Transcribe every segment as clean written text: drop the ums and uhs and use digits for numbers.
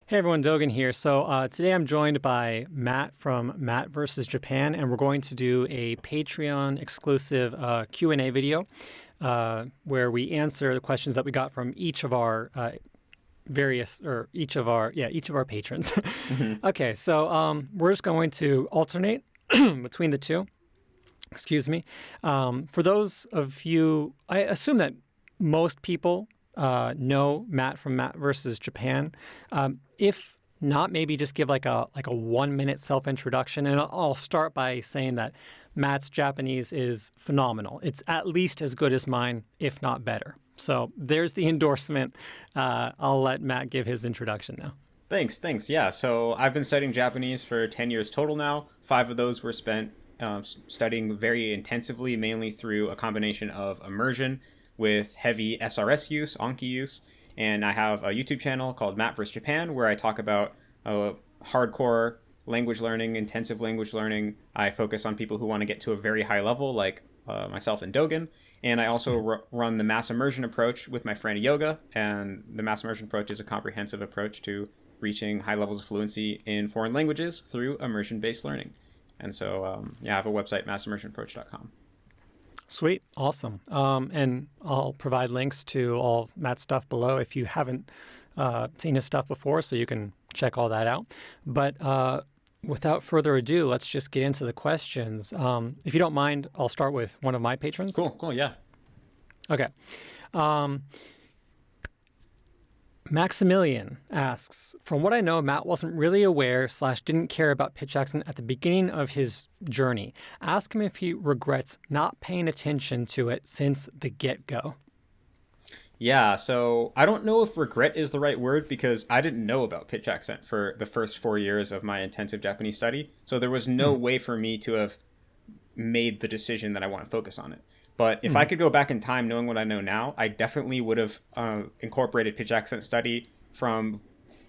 Hey everyone, Dogen here. So today I'm joined by Matt from Matt versus Japan, and we're going to do a Patreon exclusive Q&A video where we answer the questions that we got from each of our each of our patrons. Mm-hmm. Okay, so we're just going to alternate between the two. Excuse me. For those of you, I assume that most people know Matt from Matt versus Japan. If not, maybe just give like a 1 minute self-introduction. And I'll start by saying that Matt's Japanese is phenomenal. It's at least as good as mine, if not better. So there's the endorsement. I'll let Matt give his introduction now. Thanks. Yeah, so I've been studying Japanese for 10 years total now. 5 of those were spent studying very intensively, mainly through a combination of immersion with heavy SRS use, Anki use. And I have a YouTube channel called Matt vs. Japan where I talk about hardcore language learning, intensive language learning. I focus on people who want to get to a very high level, like myself and Dogen. And I also run the mass immersion approach with my friend Yoga. And the mass immersion approach is a comprehensive approach to reaching high levels of fluency in foreign languages through immersion-based learning. And so, I have a website, massimmersionapproach.com. Sweet. Awesome. And I'll provide links to all Matt's stuff below if you haven't seen his stuff before, so you can check all that out. But without further ado, let's just get into the questions. If you don't mind, I'll start with one of my patrons. Cool, yeah. Okay. Maximilian asks, from what I know, Matt wasn't really aware / didn't care about pitch accent at the beginning of his journey. Ask him if he regrets not paying attention to it since the get-go. Yeah, so I don't know if regret is the right word because I didn't know about pitch accent for the first 4 years of my intensive Japanese study. So there was no way for me to have made the decision that I want to focus on it. But if I could go back in time knowing what I know now, I definitely would have incorporated pitch accent study from,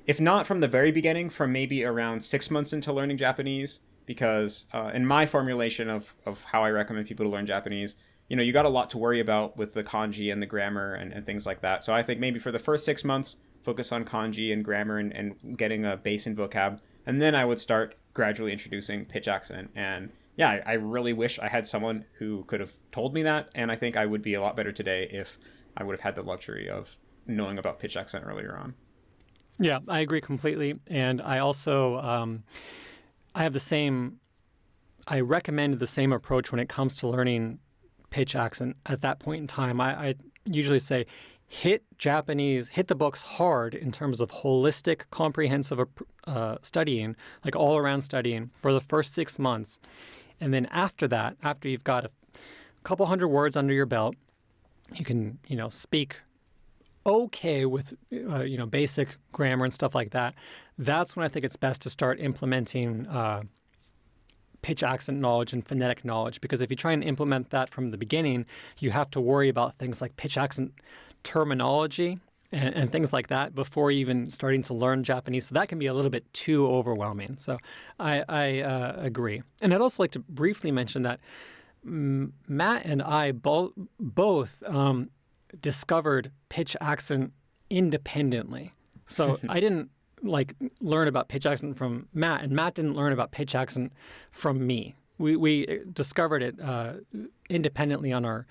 if not from the very beginning, from maybe around 6 months into learning Japanese. Because in my formulation of how I recommend people to learn Japanese, you got a lot to worry about with the kanji and the grammar and things like that. So I think maybe for the first 6 months, focus on kanji and grammar and getting a base in vocab. And then I would start gradually introducing pitch accent. And yeah, I really wish I had someone who could have told me that, and I think I would be a lot better today if I would have had the luxury of knowing about pitch accent earlier on. Yeah, I agree completely. And I also, I recommend the same approach when it comes to learning pitch accent at that point in time. I usually say, hit the books hard in terms of holistic, comprehensive studying, like all around studying for the first 6 months. And then after that, after you've got a couple hundred words under your belt, you can, speak okay with, basic grammar and stuff like that. That's when I think it's best to start implementing pitch accent knowledge and phonetic knowledge. Because if you try and implement that from the beginning, you have to worry about things like pitch accent terminology and things like that before even starting to learn Japanese. So that can be a little bit too overwhelming. So I agree. And I'd also like to briefly mention that Matt and I both discovered pitch accent independently. So I didn't learn about pitch accent from Matt, and Matt didn't learn about pitch accent from me. We discovered it independently on our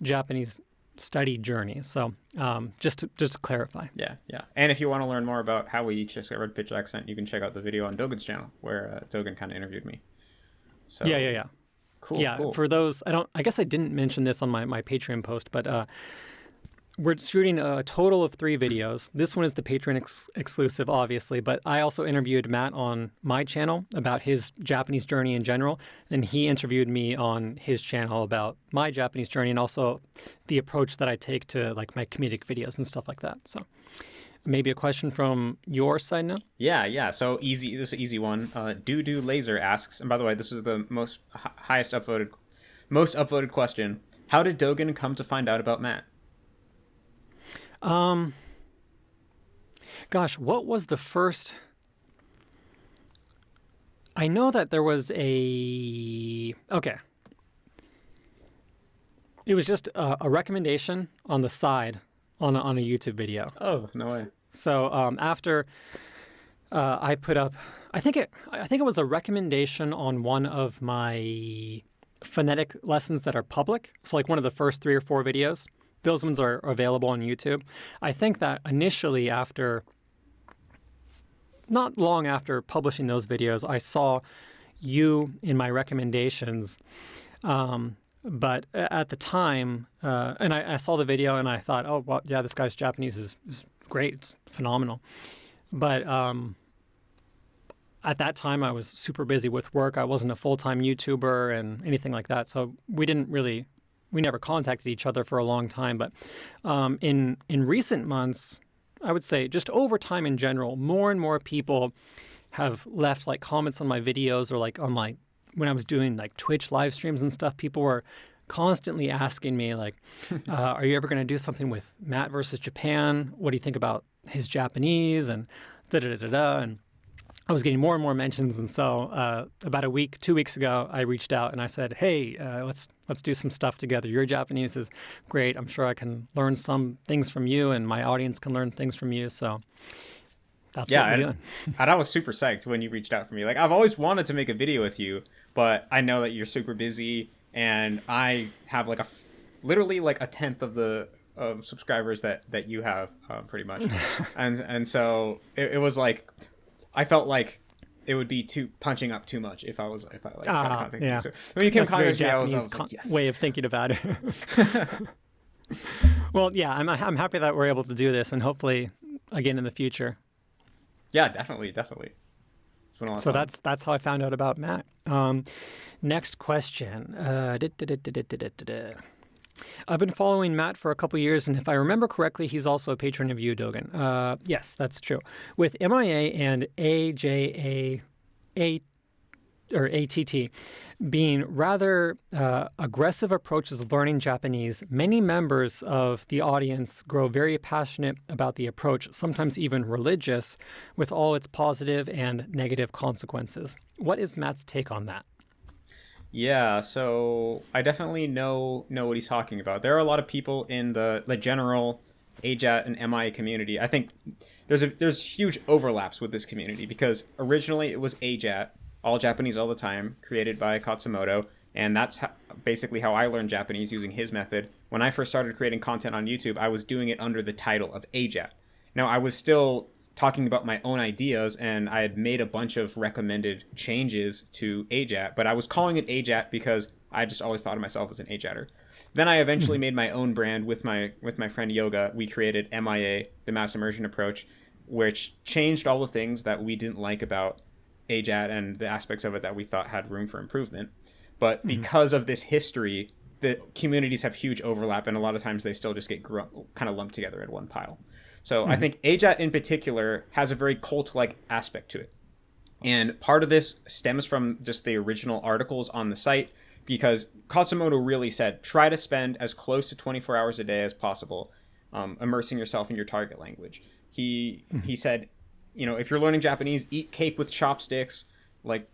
Japanese study journey. So just to clarify. Yeah. And if you want to learn more about how we each discovered pitch accent, you can check out the video on Dogen's channel where Dogen kind of interviewed me. So Yeah. Cool. For those, I guess I didn't mention this on my Patreon post, but we're shooting a total of 3 videos. This one is the Patreon exclusive, obviously, but I also interviewed Matt on my channel about his Japanese journey in general, and he interviewed me on his channel about my Japanese journey and also the approach that I take to my comedic videos and stuff like that. So maybe a question from your side now? Yeah. So easy. This is an easy one. Doo Laser asks, and by the way, this is the most upvoted question. How did Dogen come to find out about Matt? Gosh, what was the first? I know that there was okay. It was just a recommendation on the side on a YouTube video. Oh, no way. So after I put up. I think it was a recommendation on one of my phonetic lessons that are public. So like one of the first 3 or 4 videos. Those ones are available on YouTube. I think that initially not long after publishing those videos, I saw you in my recommendations. But at the time, and I saw the video and I thought, oh, well, yeah, this guy's Japanese is great. It's phenomenal. But at that time, I was super busy with work. I wasn't a full-time YouTuber and anything like that. So we never contacted each other for a long time. But in recent months, I would say just over time in general, more and more people have left like comments on my videos or like on my, when I was doing like Twitch live streams and stuff, people were constantly asking me like, are you ever going to do something with Matt versus Japan? What do you think about his Japanese? And da-da-da-da-da. And I was getting more and more mentions. And so about 2 weeks ago, I reached out and I said, hey, let's do some stuff together. Your Japanese is great. I'm sure I can learn some things from you and my audience can learn things from you. So that's what we're doing. And I was super psyched when you reached out for me. Like, I've always wanted to make a video with you, but I know that you're super busy and I have like literally like a tenth of the subscribers that you have, pretty much. and so it was like, I felt like it would be punching up too much if I tried to contact you. So when you came contact me, I was like, yes. Way of thinking about it. Well, yeah, I'm happy that we're able to do this and hopefully again in the future. Yeah, definitely. It's been a lot of so fun. that's how I found out about Matt. Next question. I've been following Matt for a couple years, and if I remember correctly, he's also a patron of you, Dogen. Yes, that's true. With MIA and ATT being rather aggressive approaches learning Japanese, many members of the audience grow very passionate about the approach, sometimes even religious, with all its positive and negative consequences. What is Matt's take on that? Yeah, so I definitely know what he's talking about. There are a lot of people in the general AJATT and MIA community. I think there's huge overlaps with this community because originally it was AJATT, all Japanese all the time, created by Khatzumoto, and that's basically how I learned Japanese using his method. When I first started creating content on YouTube, I was doing it under the title of AJATT. Now, I was still talking about my own ideas, and I had made a bunch of recommended changes to AJATT, but I was calling it AJATT because I just always thought of myself as an AJATTer. Then I eventually made my own brand with my friend Yoga. We created MIA, the Mass Immersion Approach, which changed all the things that we didn't like about AJATT and the aspects of it that we thought had room for improvement. But because of this history, the communities have huge overlap, and a lot of times they still just get kind of lumped together in one pile. So I think AJATT in particular has a very cult-like aspect to it. And part of this stems from just the original articles on the site, because Khatzumoto really said, try to spend as close to 24 hours a day as possible immersing yourself in your target language. He said, if you're learning Japanese, eat cake with chopsticks, like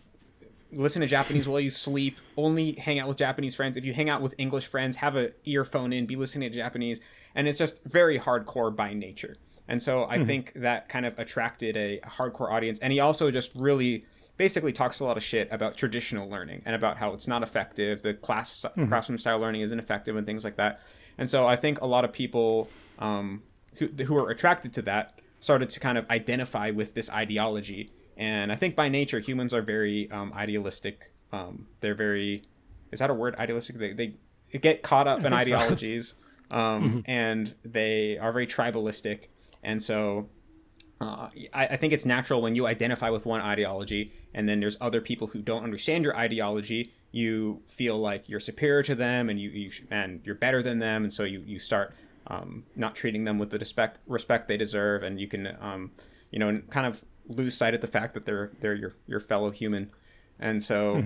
listen to Japanese while you sleep, only hang out with Japanese friends. If you hang out with English friends, have an earphone in, be listening to Japanese. And it's just very hardcore by nature. And so I think that kind of attracted a hardcore audience. And he also just really basically talks a lot of shit about traditional learning and about how it's not effective. The classroom style learning isn't effective and things like that. And so I think a lot of people who are attracted to that started to kind of identify with this ideology. And I think by nature, humans are very idealistic. They're very, is that a word, idealistic? They get caught up in ideologies. And they are very tribalistic. And so I think it's natural when you identify with one ideology and then there's other people who don't understand your ideology, you feel like you're superior to them and you're better than them. And so you start not treating them with the respect they deserve. And you can, kind of lose sight of the fact that they're your fellow human. And so,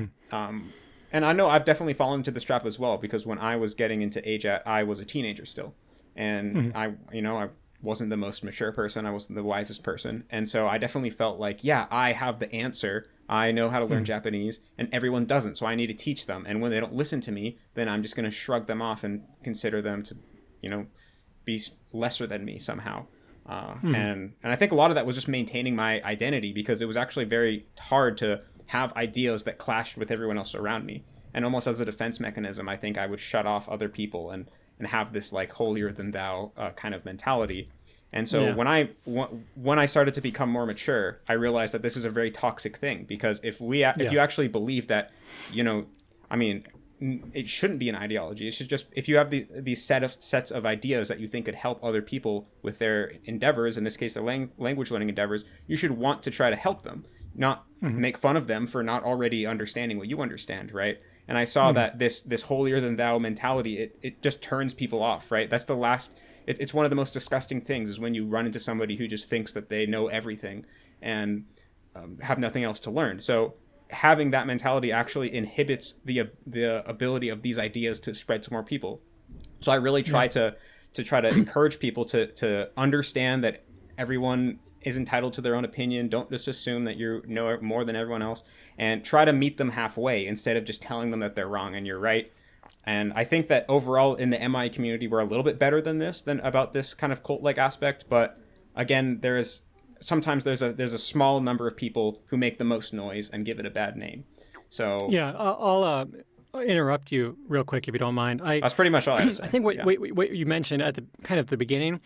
and I know I've definitely fallen into this trap as well, because when I was getting into AJATT, I was a teenager still. And I wasn't the most mature person. I wasn't the wisest person. And so I definitely felt like, yeah, I have the answer. I know how to learn Japanese and everyone doesn't. So I need to teach them. And when they don't listen to me, then I'm just going to shrug them off and consider them to, be lesser than me somehow. And I think a lot of that was just maintaining my identity, because it was actually very hard to have ideas that clashed with everyone else around me. And almost as a defense mechanism, I think I would shut off other people and have this like holier than thou kind of mentality. And so when I started to become more mature, I realized that this is a very toxic thing, because if you actually believe that, I mean, it shouldn't be an ideology. It should just, if you have these sets of ideas that you think could help other people with their endeavors, in this case, their language learning endeavors, you should want to try to help them, not make fun of them for not already understanding what you understand, right? And I saw that this holier than thou mentality, it just turns people off, right? That's the last. It's one of the most disgusting things, is when you run into somebody who just thinks that they know everything and have nothing else to learn. So having that mentality actually inhibits the ability of these ideas to spread to more people. So I really try to encourage people to understand that everyone is entitled to their own opinion. Don't just assume that you know more than everyone else, and try to meet them halfway instead of just telling them that they're wrong and you're right. And I think that overall in the MIA community, we're a little bit better than about this kind of cult-like aspect. But again, sometimes there's a small number of people who make the most noise and give it a bad name. So yeah, I'll interrupt you real quick if you don't mind. That's pretty much all I have to say. I think what you mentioned at the beginning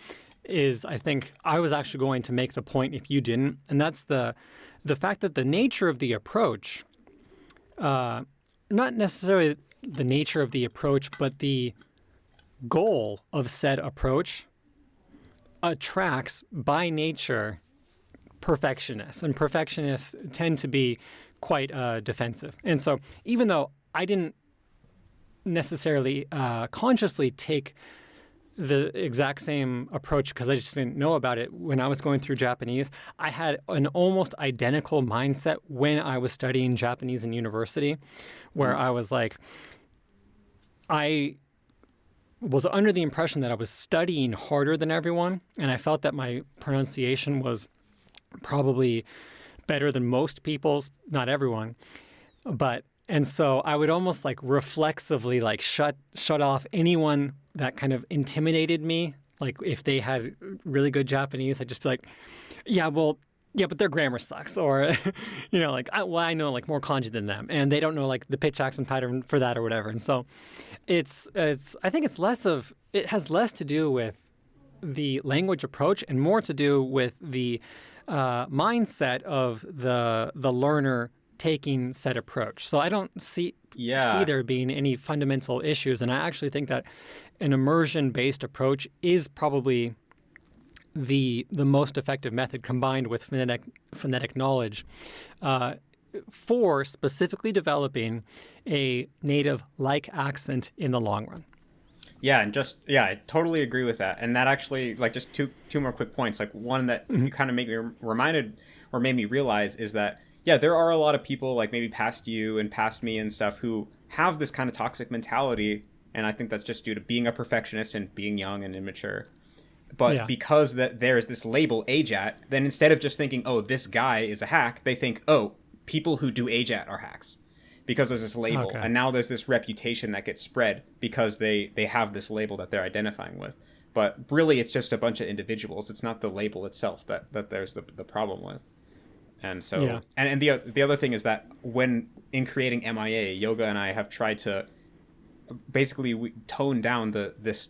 is, I think I was actually going to make the point if you didn't, and that's the fact that the nature of the approach, not necessarily the nature of the approach, but the goal of said approach attracts by nature perfectionists, and perfectionists tend to be quite defensive. And so even though I didn't necessarily consciously take the exact same approach because I just didn't know about it when I was going through Japanese, I had an almost identical mindset when I was studying Japanese in university, where I was like, I was under the impression that I was studying harder than everyone, and I felt that my pronunciation was probably better than most people's, not everyone. And so I would almost like reflexively like shut off anyone that kind of intimidated me. Like if they had really good Japanese, I'd just be like, yeah, but their grammar sucks. Or, I know like more kanji than them, and they don't know like the pitch accent pattern for that or whatever. And so I think it has less to do with the language approach and more to do with the mindset of the learner taking said approach. So I don't see there being any fundamental issues. And I actually think that an immersion-based approach is probably the most effective method, combined with phonetic knowledge, for specifically developing a native-like accent in the long run. Yeah, I totally agree with that. And that actually, like, just two more quick points. Like, one that you kind of made me reminded or made me realize is that, yeah, there are a lot of people, like maybe past you and past me and stuff, who have this kind of toxic mentality. And I think that's just due to being a perfectionist and being young and immature. But because there's this label, AJATT, then instead of just thinking, oh, this guy is a hack, they think, oh, people who do AJATT are hacks. Because there's this label. Okay. And now there's this reputation that gets spread because they have this label that they're identifying with. But really, it's just a bunch of individuals. It's not the label itself that there's the problem with. And so, and the other thing is that when in creating MIA, Yoga and I have tried to basically tone down this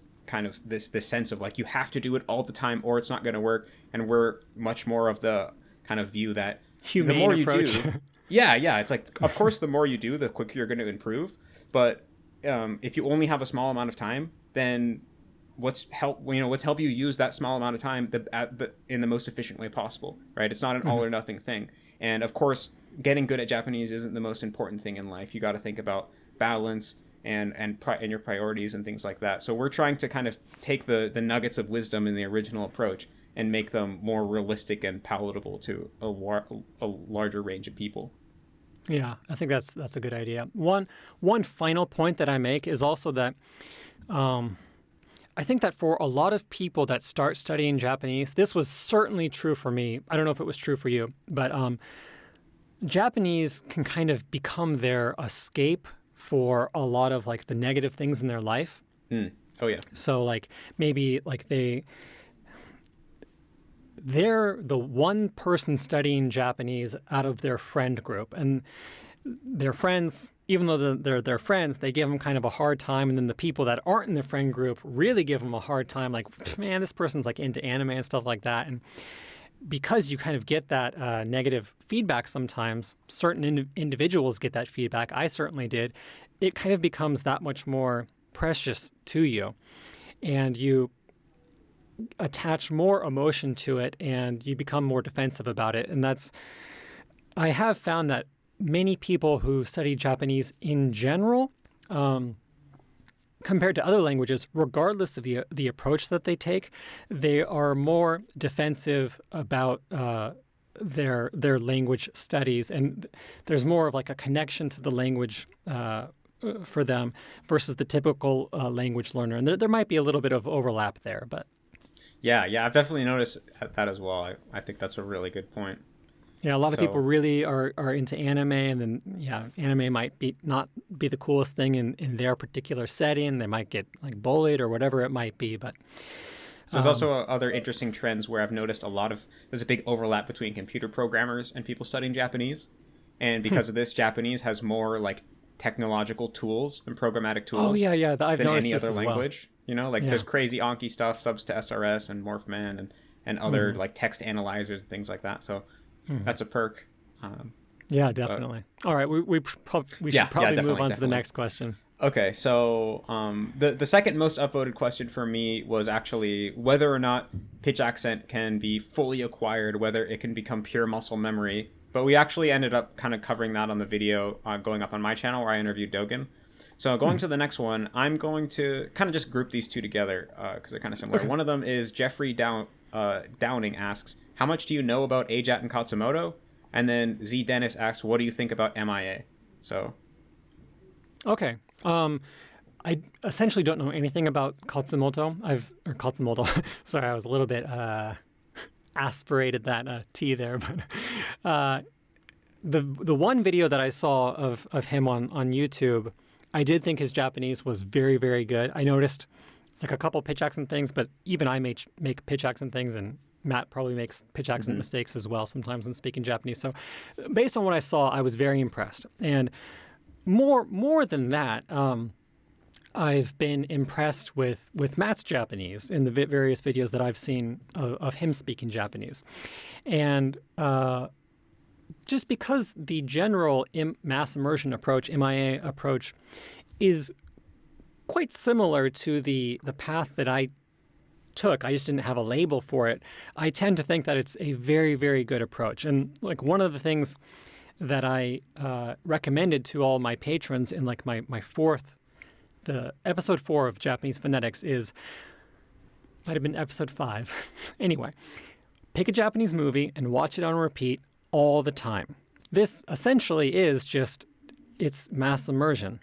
sense of like, you have to do it all the time or it's not going to work. And we're much more of the kind of view that humane the more approach. You do, yeah. It's like, of course, the more you do, the quicker you're going to improve. But if you only have a small amount of time, then let's help you use that small amount of time in the most efficient way possible, right? It's not an all or nothing thing. And of course, getting good at Japanese isn't the most important thing in life. You got to think about balance and your priorities and things like that. So we're trying to kind of take the nuggets of wisdom in the original approach and make them more realistic and palatable to a larger range of people. Yeah, I think that's a good idea. One final point that I make is also that I think that for a lot of people that start studying Japanese, this was certainly true for me. I don't know if it was true for you, but Japanese can kind of become their escape for a lot of like the negative things in their life. Oh yeah. So like maybe like they're the one person studying Japanese out of their friend group. And their friends, even though they're their friends, they give them kind of a hard time. And then the people that aren't in the friend group really give them a hard time. Like, man, this person's like into anime and stuff like that. And because you kind of get that negative feedback sometimes, certain individuals get that feedback. I certainly did. It kind of becomes that much more precious to you. And you attach more emotion to it and you become more defensive about it. And I have found that many people who study Japanese in general, compared to other languages, regardless of the approach that they take, they are more defensive about their language studies, and there's more of like a connection to the language for them versus the typical language learner. And there might be a little bit of overlap there, but yeah, I've definitely noticed that as well. I think that's a really good point. Yeah, a lot of people really are into anime, and then anime might not be the coolest thing in their particular setting. They might get like bullied or whatever it might be. But there's also other interesting trends where I've noticed there's a big overlap between computer programmers and people studying Japanese, and because of this, Japanese has more like technological tools and programmatic tools. Oh yeah, I've than noticed any this other as well. language. There's crazy Anki stuff, subs to SRS and Morphman and other like text analyzers and things like that. So. That's a perk. Yeah, definitely. All right, we should probably move on to the next question. Okay, so the second most upvoted question for me was actually whether or not pitch accent can be fully acquired, whether it can become pure muscle memory. But we actually ended up kind of covering that on the video going up on my channel where I interviewed Dogen. So going to the next one, I'm going to kind of just group these two together because they're kind of similar. Okay. One of them is Jeffrey Downing asks, how much do you know about AJATT and Khatzumoto? And then Z Dennis asks, what do you think about MIA? So, okay. I essentially don't know anything about Khatzumoto. Sorry, I was a little bit aspirated that T there, but the one video that I saw of him on YouTube, I did think his Japanese was very, very good. I noticed like a couple pitch accent things, but even I make pitch accent things, and Matt probably makes pitch accent mistakes as well sometimes when speaking Japanese. So based on what I saw, I was very impressed. And more than that, I've been impressed with Matt's Japanese in the various videos that I've seen of him speaking Japanese. And just because the general mass immersion approach, MIA approach, is quite similar to the path that I took. I just didn't have a label for it. I tend to think that it's a very, very good approach. And like one of the things that I recommended to all my patrons in like the episode 4 of Japanese phonetics might have been episode 5. Anyway, pick a Japanese movie and watch it on repeat all the time. This essentially is it's mass immersion.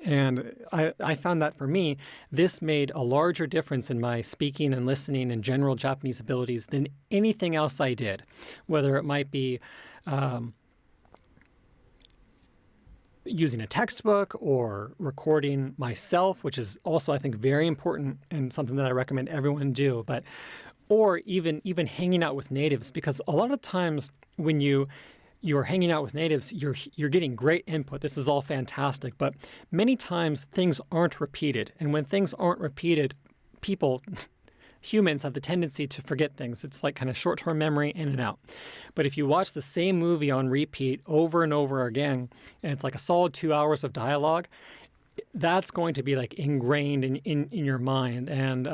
And I found that for me, this made a larger difference in my speaking and listening and general Japanese abilities than anything else I did, whether it might be using a textbook or recording myself, which is also, I think, very important and something that I recommend everyone do, or even hanging out with natives, because a lot of times when you're hanging out with natives, you're getting great input. This is all fantastic. But many times things aren't repeated. And when things aren't repeated, humans have the tendency to forget things. It's like kind of short-term memory in and out. But if you watch the same movie on repeat over and over again, and it's like a solid 2 hours of dialogue, that's going to be like ingrained in your mind. And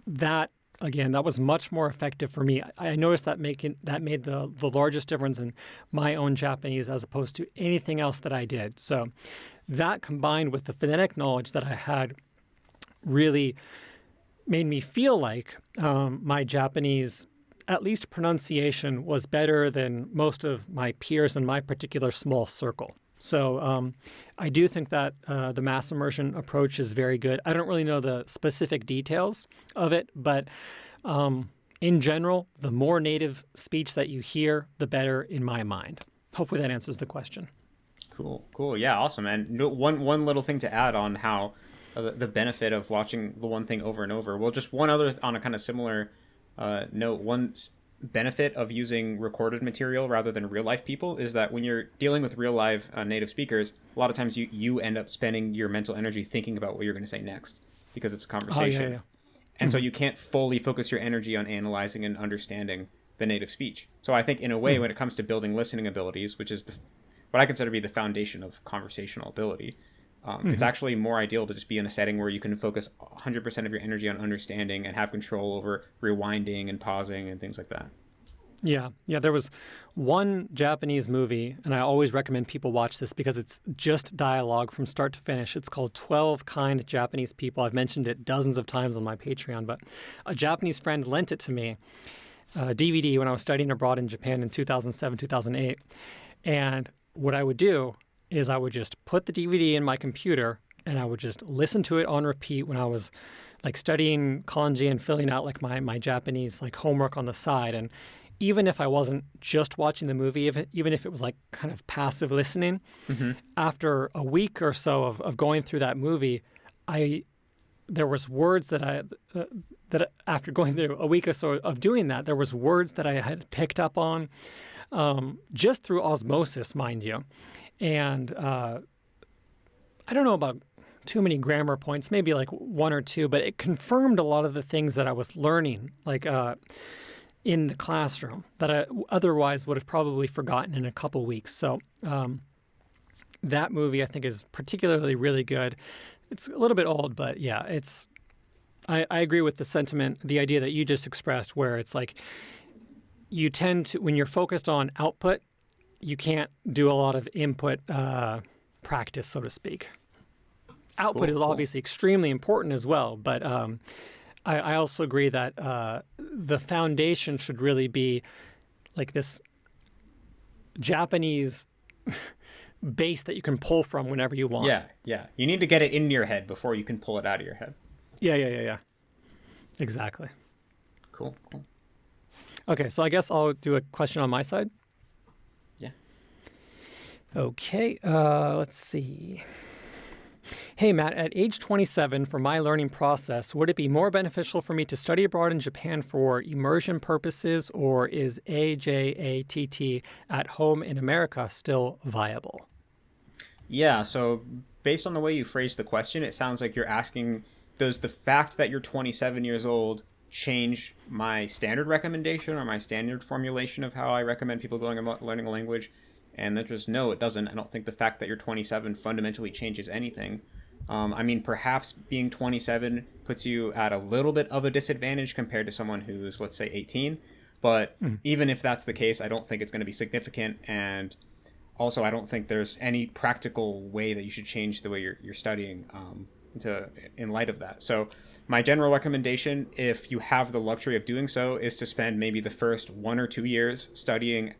that was much more effective for me. I noticed that made the largest difference in my own Japanese as opposed to anything else that I did. So that combined with the phonetic knowledge that I had really made me feel like my Japanese, at least pronunciation, was better than most of my peers in my particular small circle. So I do think that the mass immersion approach is very good. I don't really know the specific details of it, but in general, the more native speech that you hear, the better in my mind. Hopefully that answers the question. Cool. Yeah, awesome. And one little thing to add on how the benefit of watching the one thing over and over. Well, just one other on a kind of similar note, benefit of using recorded material rather than real life people is that when you're dealing with real live native speakers, a lot of times you end up spending your mental energy thinking about what you're going to say next because it's a conversation. Oh, yeah. And so you can't fully focus your energy on analyzing and understanding the native speech. So I think in a way, when it comes to building listening abilities, which is what I consider to be the foundation of conversational ability, it's actually more ideal to just be in a setting where you can focus 100% of your energy on understanding and have control over rewinding and pausing and things like that. Yeah. There was one Japanese movie, and I always recommend people watch this because it's just dialogue from start to finish. It's called 12 Kind Japanese People. I've mentioned it dozens of times on my Patreon, but a Japanese friend lent it to me, DVD, when I was studying abroad in Japan in 2007, 2008. And what I would do is I would just put the DVD in my computer and I would just listen to it on repeat when I was like studying kanji and filling out like my Japanese like homework on the side. And even if I wasn't just watching the movie, even if it was like kind of passive listening, after a week or so of going through that movie, there was words that after going through a week or so of doing that, there was words that I had picked up on just through osmosis, mind you. And I don't know about too many grammar points, maybe like one or two, but it confirmed a lot of the things that I was learning, like in the classroom that I otherwise would have probably forgotten in a couple weeks. So that movie I think is particularly really good. It's a little bit old, but yeah, I agree with the sentiment, the idea that you just expressed, where it's like you tend to, when you're focused on output, you can't do a lot of input practice, so to speak. Output is obviously extremely important as well, but I also agree that the foundation should really be like this Japanese base that you can pull from whenever you want. Yeah. You need to get it into your head before you can pull it out of your head. Yeah. Exactly. Cool. Okay, so I guess I'll do a question on my side. Yeah. Okay, let's see. Hey, Matt, at age 27, for my learning process, would it be more beneficial for me to study abroad in Japan for immersion purposes, or is AJATT at home in America still viable? Yeah, so based on the way you phrased the question, it sounds like you're asking, does the fact that you're 27 years old change my standard recommendation or my standard formulation of how I recommend people going about learning a language? And that just, no, it doesn't. I don't think the fact that you're 27 fundamentally changes anything. I mean, perhaps being 27 puts you at a little bit of a disadvantage compared to someone who's, let's say, 18. But even if that's the case, I don't think it's going to be significant. And also, I don't think there's any practical way that you should change the way you're studying in light of that. So my general recommendation, if you have the luxury of doing so, is to spend maybe the first 1 or 2 years studying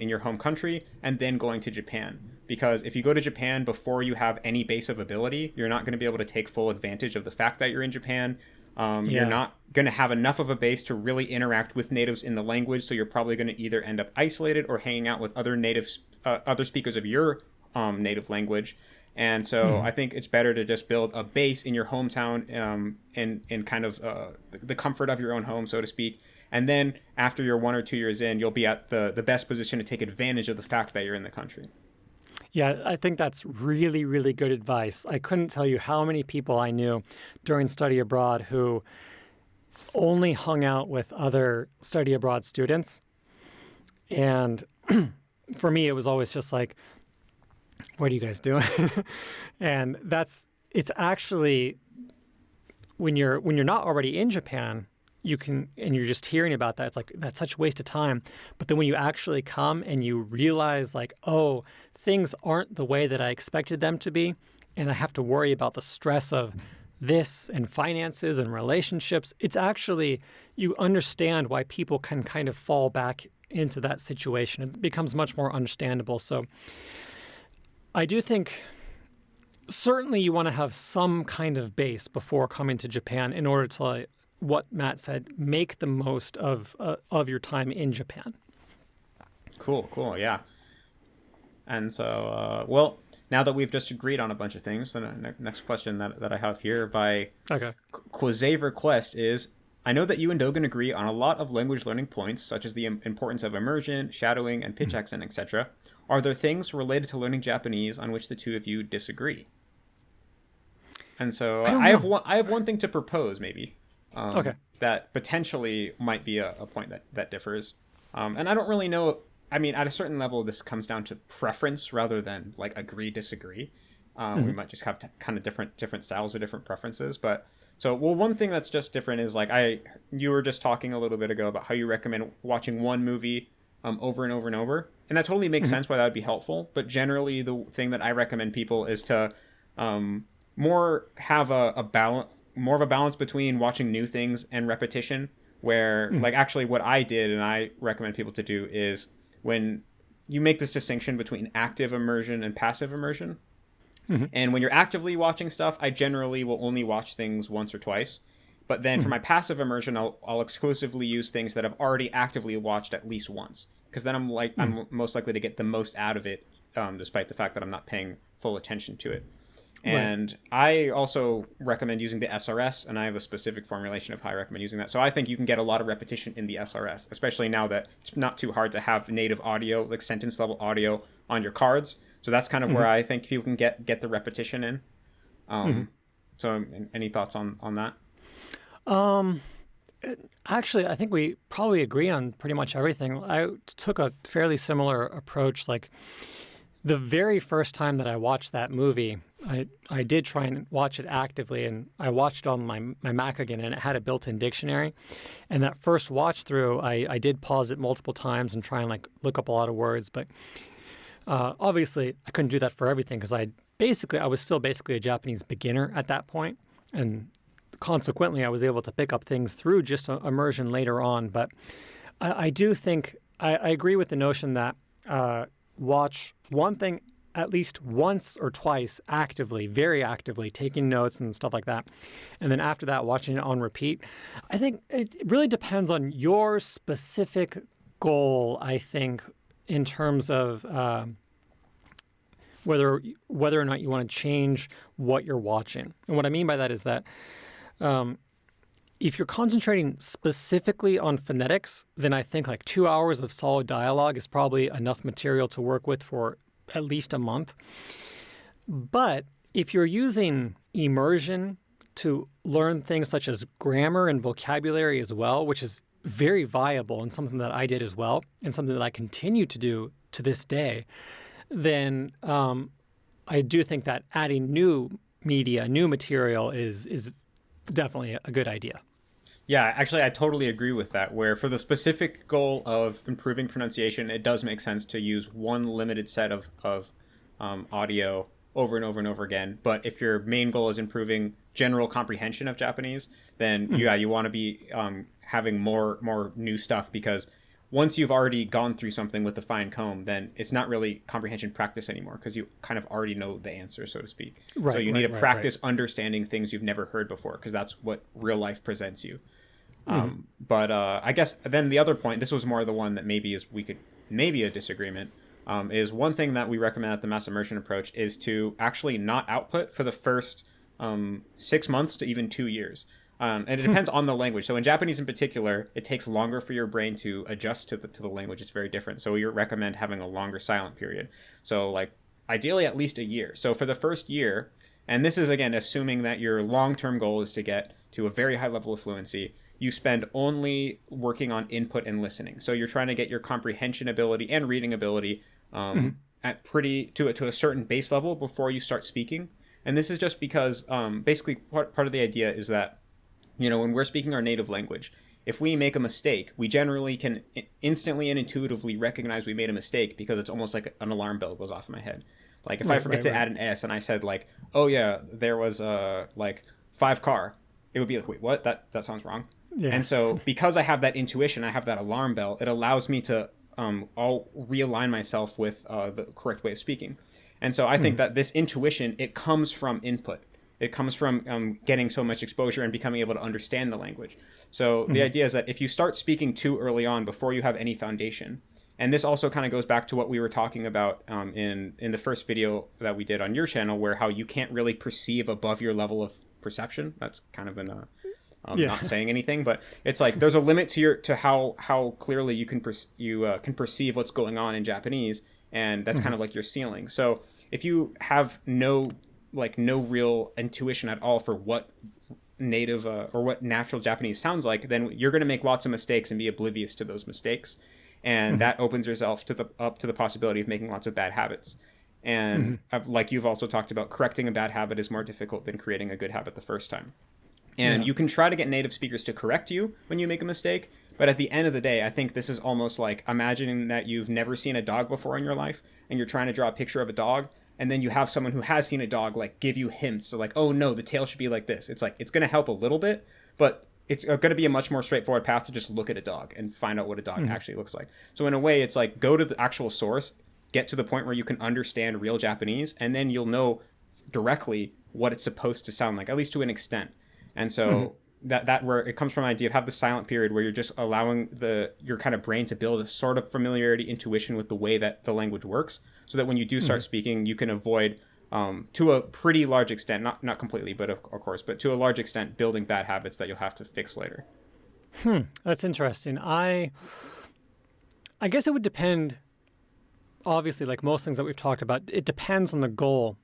in your home country and then going to Japan. Because if you go to Japan before you have any base of ability, you're not going to be able to take full advantage of the fact that you're in Japan. You're not going to have enough of a base to really interact with natives in the language, so you're probably going to either end up isolated or hanging out with other other speakers of your native language. And so I think it's better to just build a base in your hometown in kind of the comfort of your own home, so to speak. And then after you're 1 or 2 years in, you'll be at the best position to take advantage of the fact that you're in the country. Yeah, I think that's really, really good advice. I couldn't tell you how many people I knew during study abroad who only hung out with other study abroad students. And for me, it was always just like, what are you guys doing? And it's actually, when you're not already in Japan, and you're just hearing about that, it's like, that's such a waste of time. But then when you actually come and you realize like, oh, things aren't the way that I expected them to be, and I have to worry about the stress of this and finances and relationships, it's actually, you understand why people can kind of fall back into that situation. It becomes much more understandable. So I do think certainly you want to have some kind of base before coming to Japan in order to, what Matt said, make the most of your time in Japan. Cool, yeah. And so, well, now that we've just agreed on a bunch of things, the next question that I have here by Quasaver Quest is, I know that you and Dogen agree on a lot of language learning points, such as the importance of immersion, shadowing, and pitch accent, etc. Are there things related to learning Japanese on which the two of you disagree? And so I have one thing to propose, maybe. Okay. That potentially might be a point that differs. And I don't really know. I mean, at a certain level, this comes down to preference rather than like agree, disagree. We might just have kind of different styles or different preferences. But so, well, one thing that's just different is like you were just talking a little bit ago about how you recommend watching one movie over and over and over. And that totally makes sense why that would be helpful. But generally, the thing that I recommend people is to more have a balance between watching new things and repetition, where like actually what I did and I recommend people to do is when you make this distinction between active immersion and passive immersion. And when you're actively watching stuff, I generally will only watch things once or twice. But then for my passive immersion, I'll exclusively use things that I've already actively watched at least once, because then I'm most likely to get the most out of it, despite the fact that I'm not paying full attention to it. And I also recommend using the SRS, and I have a specific formulation of how I recommend using that. So I think you can get a lot of repetition in the SRS, especially now that it's not too hard to have native audio, like sentence level audio on your cards. So that's kind of where I think people can get the repetition in. So any thoughts on that? Actually, I think we probably agree on pretty much everything. I took a fairly similar approach. Like the very first time that I watched that movie, I did try and watch it actively, and I watched it on my Mac again, and it had a built-in dictionary. And that first watch through, I did pause it multiple times and try and like look up a lot of words. But obviously, I couldn't do that for everything because I was still basically a Japanese beginner at that point, and consequently, I was able to pick up things through just immersion later on. But I do think I agree with the notion that watch one thing at least once or twice actively, very actively, taking notes and stuff like that. And then after that, watching it on repeat. I think it really depends on your specific goal, I think, in terms of whether or not you want to change what you're watching. And what I mean by that is that if you're concentrating specifically on phonetics, then I think like 2 hours of solid dialogue is probably enough material to work with for at least a month. But if you're using immersion to learn things such as grammar and vocabulary as well, which is very viable and something that I did as well, and something that I continue to do to this day, then I do think that adding new media, new material is definitely a good idea. Yeah, actually, I totally agree with that, where for the specific goal of improving pronunciation, it does make sense to use one limited set of audio over and over and over again. But if your main goal is improving general comprehension of Japanese, then you want to be having more new stuff, because once you've already gone through something with the fine comb, then it's not really comprehension practice anymore, because you kind of already know the answer, so to speak. So you need to practice understanding things you've never heard before, because that's what real life presents you. But I guess then the other point, this was more the one that maybe a disagreement, is one thing that we recommend at the mass immersion approach is to actually not output for the first 6 months to even 2 years. And it depends on the language. So in Japanese in particular, it takes longer for your brain to adjust to the language. It's very different. So we recommend having a longer silent period. So like ideally at least a year. So for the first year, and this is again assuming that your long-term goal is to get to a very high level of fluency, you spend only working on input and listening. So you're trying to get your comprehension ability and reading ability at to a certain base level before you start speaking. And this is just because basically part of the idea is that, you know, when we're speaking our native language, if we make a mistake, we generally can instantly and intuitively recognize we made a mistake, because it's almost like an alarm bell goes off in my head. Like if I forget to add an S and I said like, oh yeah, there was like 5 car, it would be like, wait, what? That sounds wrong. Yeah. And so because I have that intuition, I have that alarm bell, it allows me to I'll realign myself with the correct way of speaking. And so I think that this intuition, it comes from input. It comes from getting so much exposure and becoming able to understand the language. So the idea is that if you start speaking too early on, before you have any foundation, and this also kind of goes back to what we were talking about in the first video that we did on your channel, where how you can't really perceive above your level of perception. That's kind of not saying anything. But it's like there's a limit to how clearly you can can perceive what's going on in Japanese, and that's kind of like your ceiling. So if you have no real intuition at all for what native or what natural Japanese sounds like, then you're going to make lots of mistakes and be oblivious to those mistakes, and that opens yourself up to the possibility of making lots of bad habits. And like you've also talked about, correcting a bad habit is more difficult than creating a good habit the first time. And you can try to get native speakers to correct you when you make a mistake, but at the end of the day, I think this is almost like imagining that you've never seen a dog before in your life, and you're trying to draw a picture of a dog, and then you have someone who has seen a dog like give you hints. So like, oh no, the tail should be like this. It's like, it's going to help a little bit, but it's going to be a much more straightforward path to just look at a dog and find out what a dog actually looks like. So in a way, it's like, go to the actual source, get to the point where you can understand real Japanese, and then you'll know directly what it's supposed to sound like, at least to an extent. And so that where it comes from, an idea of have the silent period where you're just allowing your kind of brain to build a sort of familiarity, intuition with the way that the language works, so that when you do start speaking, you can avoid, to a pretty large extent, not completely, but of course, but to a large extent, building bad habits that you'll have to fix later. That's interesting. I guess it would depend, obviously, like most things that we've talked about, it depends on the goal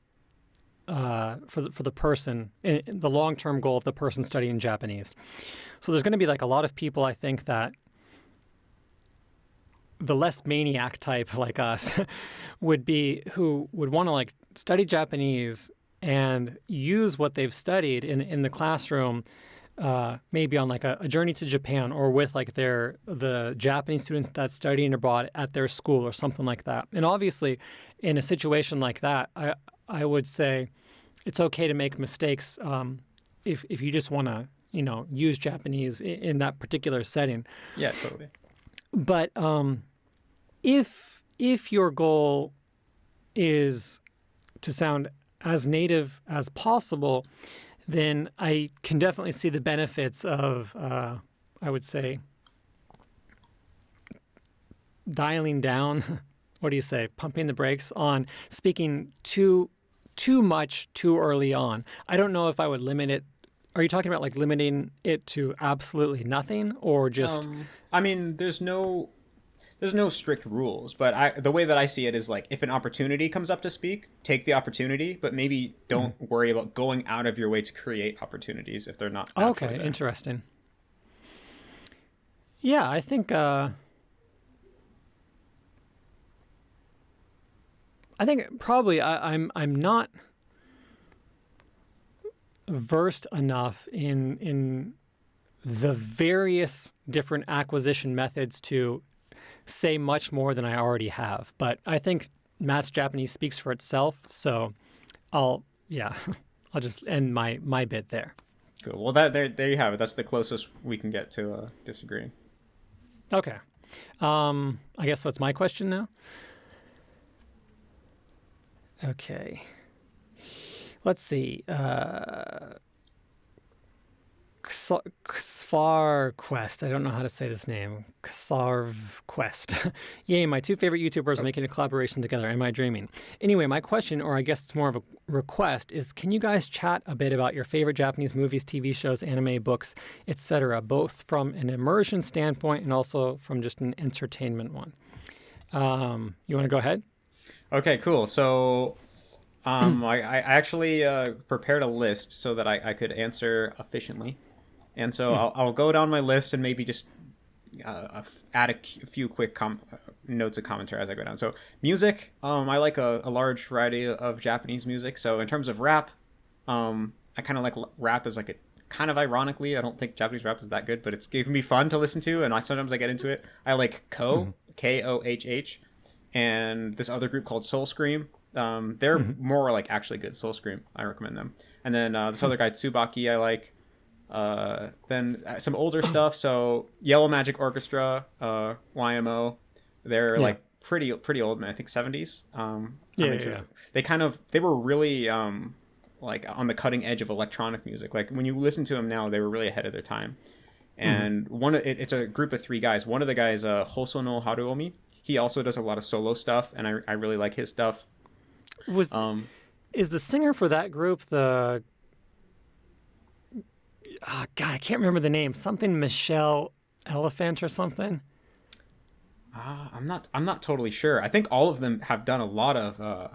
for the person, the long-term goal of the person studying Japanese. So there's going to be like a lot of people, I think, that the less maniac type like us would be, who would want to like study Japanese and use what they've studied in the classroom, maybe on like a journey to Japan, or with like the Japanese students that's studying abroad at their school or something like that. And obviously, in a situation like that, I would say it's okay to make mistakes if you just want to, use Japanese in that particular setting. Yeah, totally. But if your goal is to sound as native as possible, then I can definitely see the benefits of, I would say, dialing down, what do you say, pumping the brakes on speaking too much too early on. I don't know if I would limit it. Are you talking about like limiting it to absolutely nothing, or just... I mean, there's no strict rules, but the way that I see it is like, if an opportunity comes up to speak, take the opportunity, but maybe don't worry about going out of your way to create opportunities if they're not. Okay, there. Interesting. Yeah, I think probably I'm not versed enough in the various different acquisition methods to say much more than I already have. But I think Matt's Japanese speaks for itself, so I'll just end my bit there. Cool. Well, there you have it. That's the closest we can get to disagreeing. Okay. I guess that's my question now. Okay. Let's see. Ksarv Quest. I don't know how to say this name. Ksarv Quest. Yay, my two favorite YouTubers making a collaboration together. Am I dreaming? Anyway, my question, or I guess it's more of a request, is can you guys chat a bit about your favorite Japanese movies, TV shows, anime, books, etc., both from an immersion standpoint and also from just an entertainment one? You want to go ahead? Okay, cool. So I actually prepared a list so that I could answer efficiently. And so I'll go down my list and maybe just add a few quick notes of commentary as I go down. So music, I like a large variety of Japanese music. So in terms of rap, I kind of like rap as like a kind of ironically, I don't think Japanese rap is that good, but it can be fun to listen to. And sometimes I get into it. I like KOHH, and this other group called Soul Scream. They're more like actually good. Soul Scream, I recommend them. And then this other guy Tsubaki I like. Then some older stuff, so Yellow Magic Orchestra, YMO, they're like pretty old, man. I think 70s. They were really like on the cutting edge of electronic music. Like when you listen to them now, they were really ahead of their time. And it's a group of three guys. One of the guys, Hosono Haruomi, he also does a lot of solo stuff, and I really like his stuff. Is the singer for that group God, I can't remember the name. Something Michelle Elephant or something. I'm not totally sure. I think all of them have done a lot of.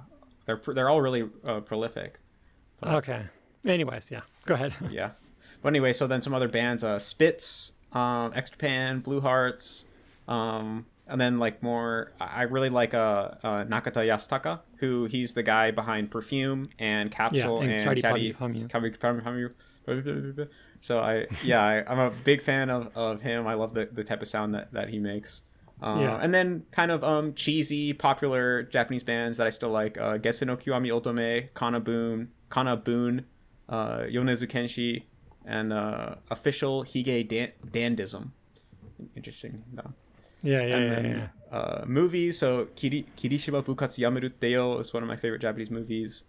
They're all really prolific. But, okay. Anyways, yeah. Go ahead. yeah. But anyway, so then some other bands: Spitz, X Japan, Blue Hearts, and then like more. I really like Nakata Yasutaka, who he's the guy behind Perfume and Capsule and Kari Pamu. So I'm a big fan of him. I love the type of sound that he makes. And then kind of cheesy, popular Japanese bands that I still like: Gesu no Kiwami Otome, Kana Boon, Yonezu Kenshi, and Official Hige Dandism. Interesting. Yeah. Movies. So Kirishima Bukatsu Yameru Teyo is one of my favorite Japanese movies.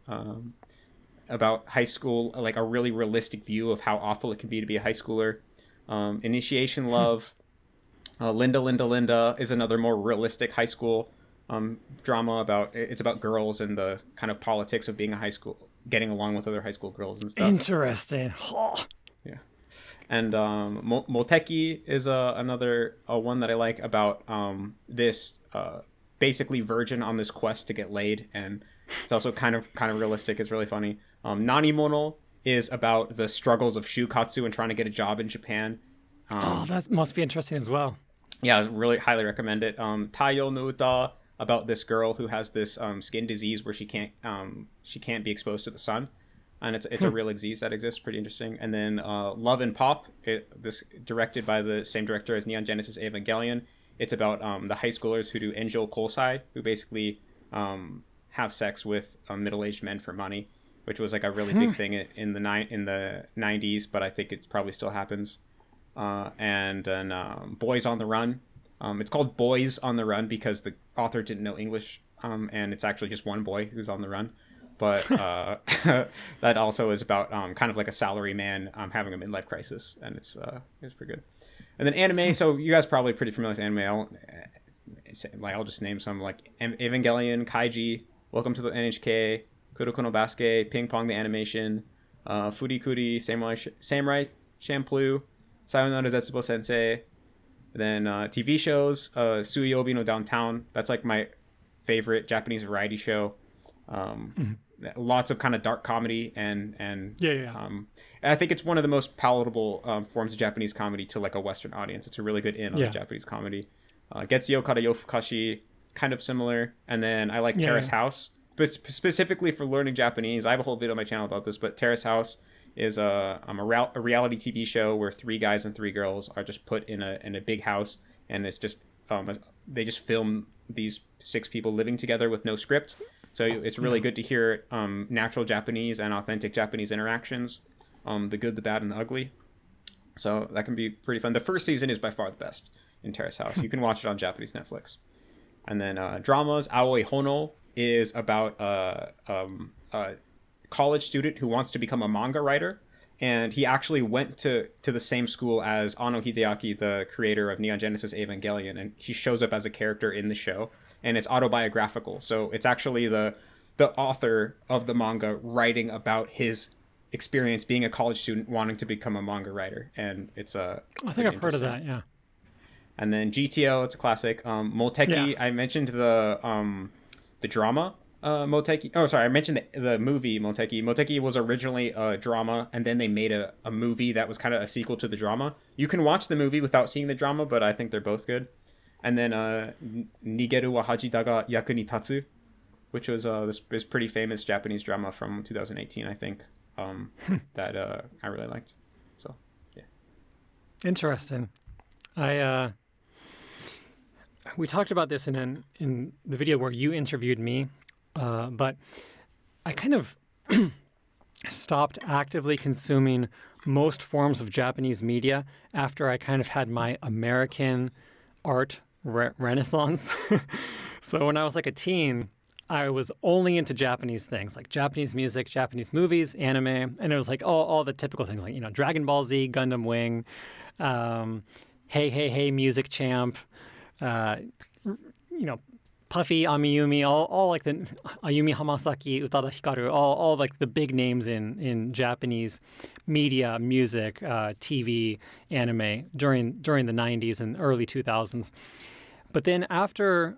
About high school, like a really realistic view of how awful it can be to be a high schooler. Initiation Love. Linda is another more realistic high school drama it's about girls and the kind of politics of being a high school, getting along with other high school girls and stuff. Interesting. Yeah. And Moteki is another one that I like about this basically virgin on this quest to get laid, and it's also kind of realistic. It's really funny. Nanimono is about the struggles of shukatsu and trying to get a job in Japan. That must be interesting as well. Yeah, really highly recommend it. Taiyo no Uta, about this girl who has this skin disease where she can't be exposed to the sun, and it's a real disease that exists. Pretty interesting. And then Love and Pop, this directed by the same director as Neon Genesis Evangelion. It's about the high schoolers who do enjo kosai, who basically have sex with middle-aged men for money, which was like a really big thing in the 90s, but I think it probably still happens. And then Boys on the Run. It's called Boys on the Run because the author didn't know English, and it's actually just one boy who's on the run. But that also is about kind of like a salary man having a midlife crisis, and it's pretty good. And then anime. So you guys are probably pretty familiar with anime. I'll just name some, like Evangelion, Kaiji, Welcome to the NHK, Kuroko no Basket, Ping Pong the Animation, Furikuri, Samurai Champloo, Sayonara Zetsubo Sensei. Then TV shows, Suiyobi no Downtown. That's like my favorite Japanese variety show. Lots of kind of dark comedy and I think it's one of the most palatable forms of Japanese comedy to like a Western audience. It's a really good in on the Japanese comedy. Getsuyo Kara Yofukashi, kind of similar. And then I like Terrace House, but specifically for learning Japanese. I have a whole video on my channel about this, but Terrace House is a reality TV show where 3 guys and 3 girls are just put in a big house, and it's just they just film these 6 people living together with no script. So it's really good to hear natural Japanese and authentic Japanese interactions, the good, the bad, and the ugly. So that can be pretty fun. The first season is by far the best in Terrace House. You can watch it on Japanese Netflix. And then dramas, Aoi Hono is about a college student who wants to become a manga writer. And he actually went to the same school as Anno Hideaki, the creator of Neon Genesis Evangelion. And he shows up as a character in the show. And it's autobiographical. So it's actually the author of the manga writing about his experience being a college student wanting to become a manga writer. And it's I think I've heard of that, yeah. And then GTO, it's a classic. Moteki, I mentioned the drama Moteki. Oh, sorry, I mentioned the movie Moteki. Moteki was originally a drama, and then they made a movie that was kind of a sequel to the drama. You can watch the movie without seeing the drama, but I think they're both good. And then Nigeru wa Haji Daga Yaku ni Tatsu, which was this pretty famous Japanese drama from 2018, I think, that I really liked. So, yeah. Interesting. We talked about this in the video where you interviewed me, but I kind of stopped actively consuming most forms of Japanese media after I kind of had my American art renaissance. So when I was like a teen, I was only into Japanese things, like Japanese music, Japanese movies, anime, and it was like all the typical things, like, Dragon Ball Z, Gundam Wing, Hey Hey Hey, Music Champ, Puffy, Amiyumi, all like the Ayumi Hamasaki, Utada Hikaru, all like the big names in Japanese media, music, TV, anime during the 90s and early 2000s. But then after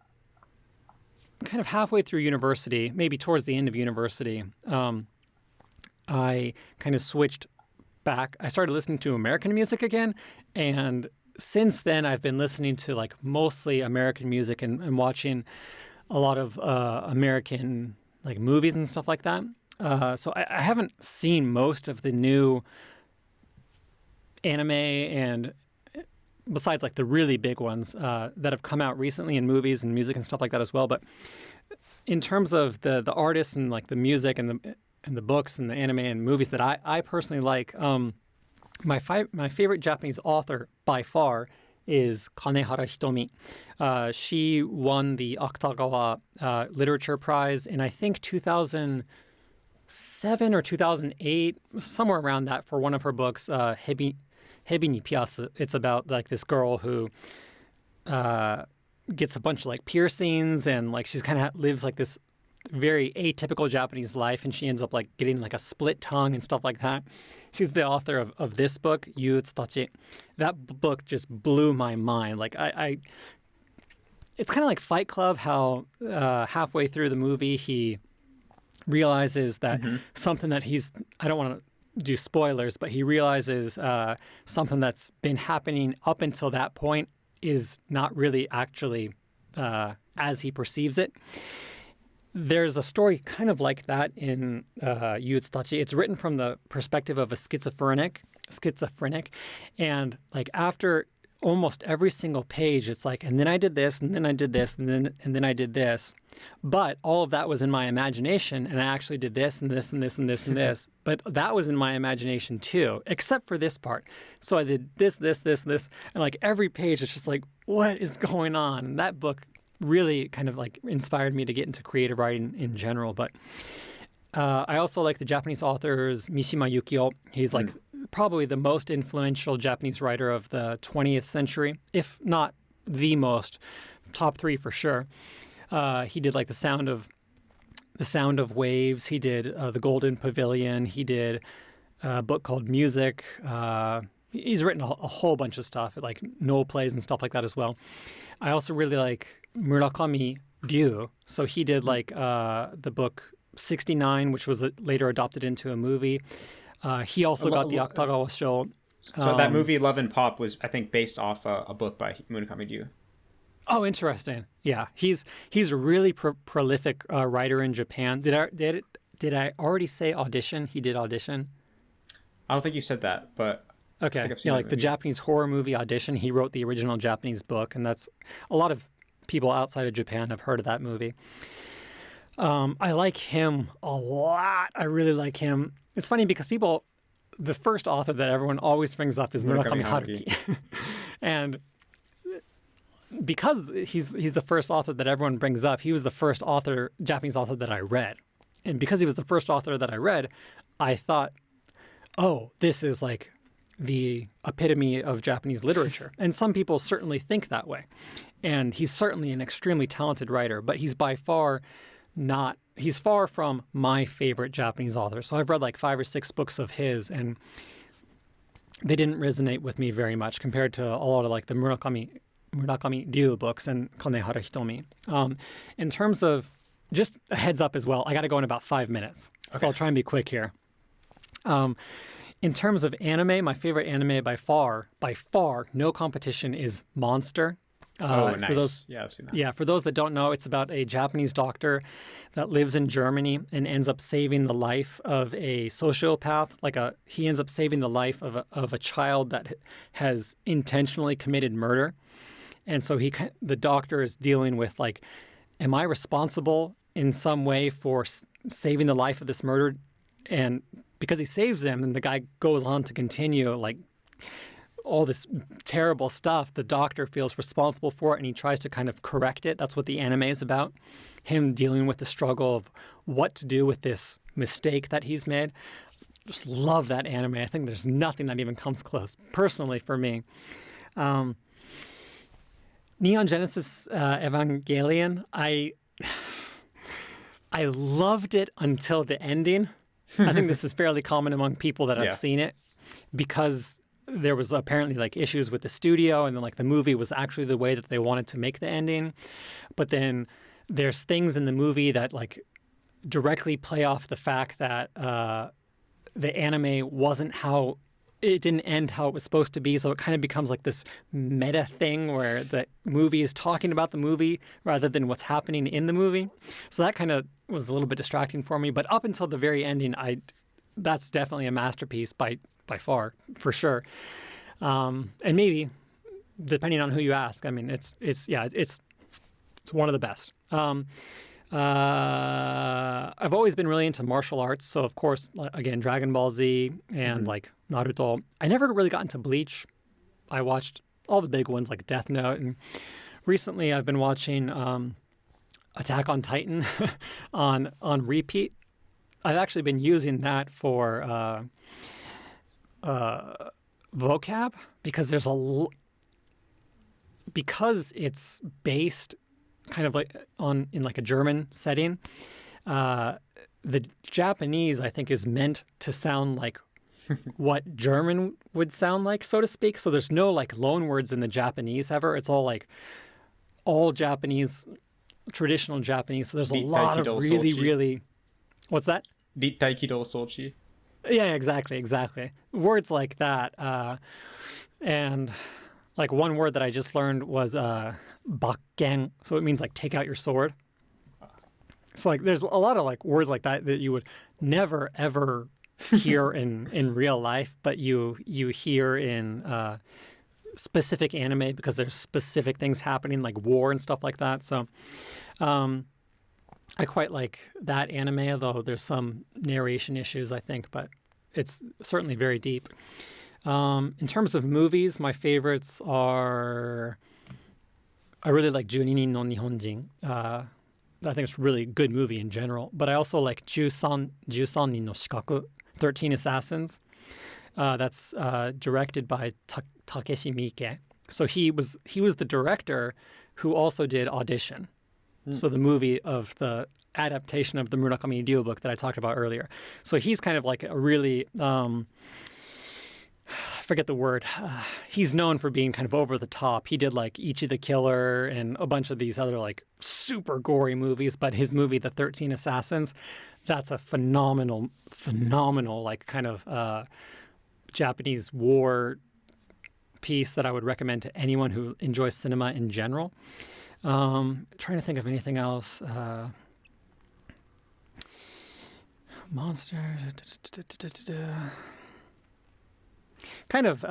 kind of halfway through university, maybe towards the end of university, I kind of switched back. I started listening to American music again, and since then I've been listening to like mostly American music and watching a lot of American like movies and stuff like that. So I haven't seen most of the new anime, and besides like the really big ones that have come out recently in movies and music and stuff like that as well. But in terms of the artists and like the music and the books and the anime and movies that I personally like, my favorite Japanese author by far is Kanehara Hitomi. She won the Akutagawa Literature Prize in I think 2007 or 2008, somewhere around that, for one of her books, Hebi ni Piasu. It's about like this girl who gets a bunch of like piercings, and like she's kind of lives like this very atypical Japanese life, and she ends up like getting like a split tongue and stuff like that. She's the author of this book, Yutsudachi. That book just blew my mind. Like it's kind of like Fight Club, how halfway through the movie he realizes that something that I don't want to do spoilers, but he realizes something that's been happening up until that point is not really actually as he perceives it. There's a story kind of like that in Yutsudachi. It's written from the perspective of a schizophrenic, and like after almost every single page, it's like, and then I did this, and then I did this, and then I did this. But all of that was in my imagination, and I actually did this and this and this and this and this. But that was in my imagination too, except for this part. So I did this, and like every page, it's just like, what is going on? And that book really kind of like inspired me to get into creative writing in general. But I also like the Japanese authors Mishima Yukio. He's like probably the most influential Japanese writer of the 20th century, if not the most, top 3 for sure. He did like the Sound of Waves. He did The Golden Pavilion. He did a book called Music. He's written a whole bunch of stuff, like no plays and stuff like that as well. I also really like Murakami Ryu. So he did like the book 69, which was later adopted into a movie. He also got the Akutagawa show. So that movie Love and Pop was, I think, based off a book by Murakami Ryu. Oh, interesting. Yeah, he's a really prolific writer in Japan. Did I already say Audition? He did Audition. I don't think you said that, but okay. I think I've seen like the Japanese horror movie Audition. He wrote the original Japanese book, and that's a lot of people outside of Japan have heard of that movie. I like him a lot. I really like him. It's funny because the first author that everyone always brings up is Murakami Haruki. And because he's the first author that everyone brings up, he was the first Japanese author that I read. And because he was the first author that I read, I thought, oh, this is like the epitome of Japanese literature. And some people certainly think that way. And he's certainly an extremely talented writer, but he's far from my favorite Japanese author. So I've read like 5 or 6 books of his, and they didn't resonate with me very much compared to a lot of like the Murakami Ryu books and Kanehara Hitomi. In terms of, just a heads up as well, I got to go in about 5 minutes. Okay. So I'll try and be quick here. In terms of anime, my favorite anime by far, no competition, is Monster. Nice. I've seen that. Yeah, for those that don't know, it's about a Japanese doctor that lives in Germany and ends up saving the life of a sociopath. He ends up saving the life of a child that has intentionally committed murder. And so the doctor is dealing with like, am I responsible in some way for saving the life of this murdered? And because he saves him, and the guy goes on to continue like all this terrible stuff, the doctor feels responsible for it, and he tries to kind of correct it. That's what the anime is about. Him dealing with the struggle of what to do with this mistake that he's made. Just love that anime. I think there's nothing that even comes close, personally, for me. Neon Genesis Evangelion, I loved it until the ending. I think this is fairly common among people that have seen it, because there was apparently like issues with the studio, and then like the movie was actually the way that they wanted to make the ending. But then there's things in the movie that like directly play off the fact that the anime wasn't how it didn't end how it was supposed to be. So it kind of becomes like this meta thing where the movie is talking about the movie rather than what's happening in the movie. So that kind of was a little bit distracting for me. But up until the very ending, that's definitely a masterpiece by far, for sure. And maybe, depending on who you ask, I mean, it's one of the best. I've always been really into martial arts. So, of course, again, Dragon Ball Z and like Naruto. I never really got into Bleach. I watched all the big ones like Death Note. And recently I've been watching Attack on Titan on repeat. I've actually been using that for vocab, because there's because it's based kind of like in like a German setting. The Japanese, I think, is meant to sound like what German would sound like, so to speak. So there's no like loan words in the Japanese ever. It's all like all Japanese, traditional Japanese. So there's a lot of really, what's that? Dittaikido Sochi. Yeah, exactly. Words like that. And like one word that I just learned was bakken. So it means like take out your sword. So like there's a lot of like words like that you would never ever hear in real life, but you hear in specific anime because there's specific things happening like war and stuff like that. So I quite like that anime, although there's some narration issues, I think, but it's certainly very deep. In terms of movies, my favorites are, I really like Juninin no Nihonjin. I think it's a really good movie in general, but I also like Jusan Nin no Shikaku, 13 Assassins. That's directed by Takeshi Miike. So he was the director who also did Audition. So the movie of the adaptation of the Murakami Ryu book that I talked about earlier. So he's kind of like a really, I forget the word. He's known for being kind of over the top. He did like Ichi the Killer and a bunch of these other like super gory movies. But his movie, The 13 Assassins, that's a phenomenal like kind of Japanese war piece that I would recommend to anyone who enjoys cinema in general. Trying to think of anything else. Monsters. Kind of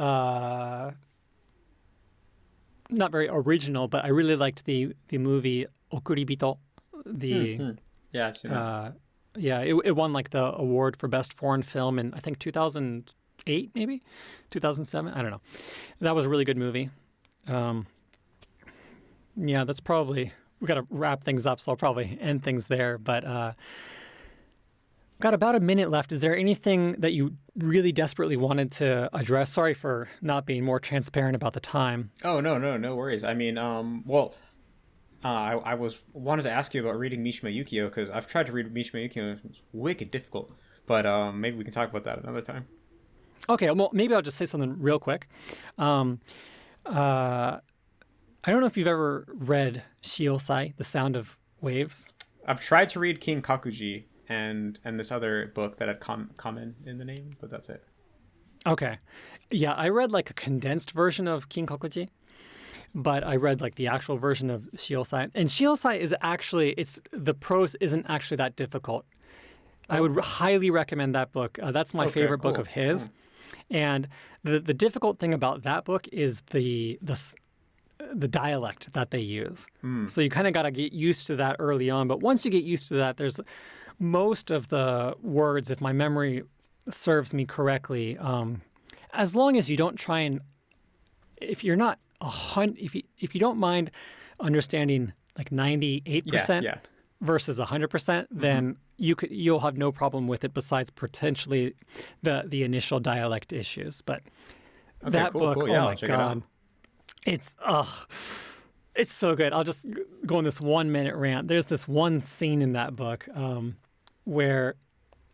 not very original, but I really liked the movie Okuribito. Yeah, I've seen that. It won like the award for best foreign film in I think 2008, maybe 2007. I don't know. That was a really good movie. Yeah, that's probably, we got to wrap things up, so I'll probably end things there. But got about a minute left. Is there anything that you really desperately wanted to address? Sorry for not being more transparent about the time. Oh, no worries. I mean, I wanted to ask you about reading Mishima Yukio, because I've tried to read Mishima Yukio, and it's wicked difficult. But maybe we can talk about that another time. Okay, well, maybe I'll just say something real quick. I don't know if you've ever read Shiosai, The Sound of Waves. I've tried to read King Kakuji and this other book that had Kamen in the name, but that's it. Okay. Yeah, I read like a condensed version of King Kakuji, but I read like the actual version of Shiosai. And Shiosai is actually, the prose isn't actually that difficult. I would highly recommend that book. That's my favorite book of his. And the difficult thing about that book is the dialect that they use. So you kind of got to get used to that early on. But once you get used to that, there's most of the words, if my memory serves me correctly, as long as you don't try and, if you're not if you don't mind understanding like 98% versus 100%, then you'll have no problem with it. Besides potentially the initial dialect issues, but that book, oh my god. It's It's so good. I'll just go on this 1 minute rant. There's this one scene in that book where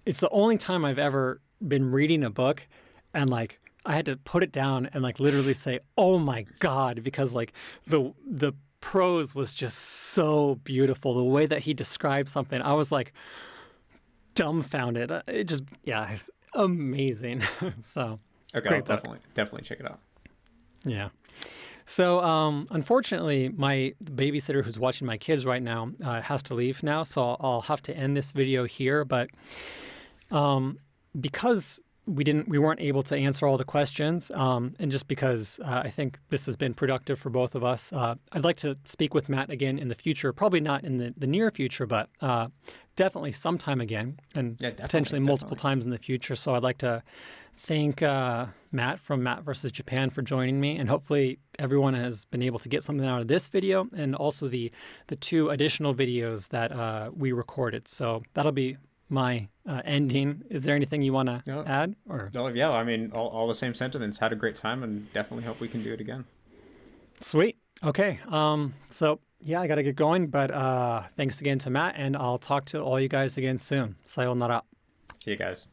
it's the only time I've ever been reading a book and like I had to put it down and like literally say, "Oh my God," because like the prose was just so beautiful. The way that he described something, I was like dumbfounded. It just, yeah, it's amazing. So Okay, I'll definitely check it out. yeah. So unfortunately, my babysitter who's watching my kids right now has to leave now, so I'll have to end this video here. But because we weren't able to answer all the questions, and just because I think this has been productive for both of us, I'd like to speak with Matt again in the future. Probably not in the near future, but definitely sometime again, and potentially multiple times in the future. So I'd like to thank Matt from Matt vs. Japan for joining me, and hopefully everyone has been able to get something out of this video and also the 2 additional videos that we recorded. So that'll be my ending. Is there anything you want to add? Or yeah, I mean, all the same sentiments. Had a great time and definitely hope we can do it again. Sweet. Okay. So yeah, I got to get going, but thanks again to Matt, and I'll talk to all you guys again soon. Sayonara. See you guys.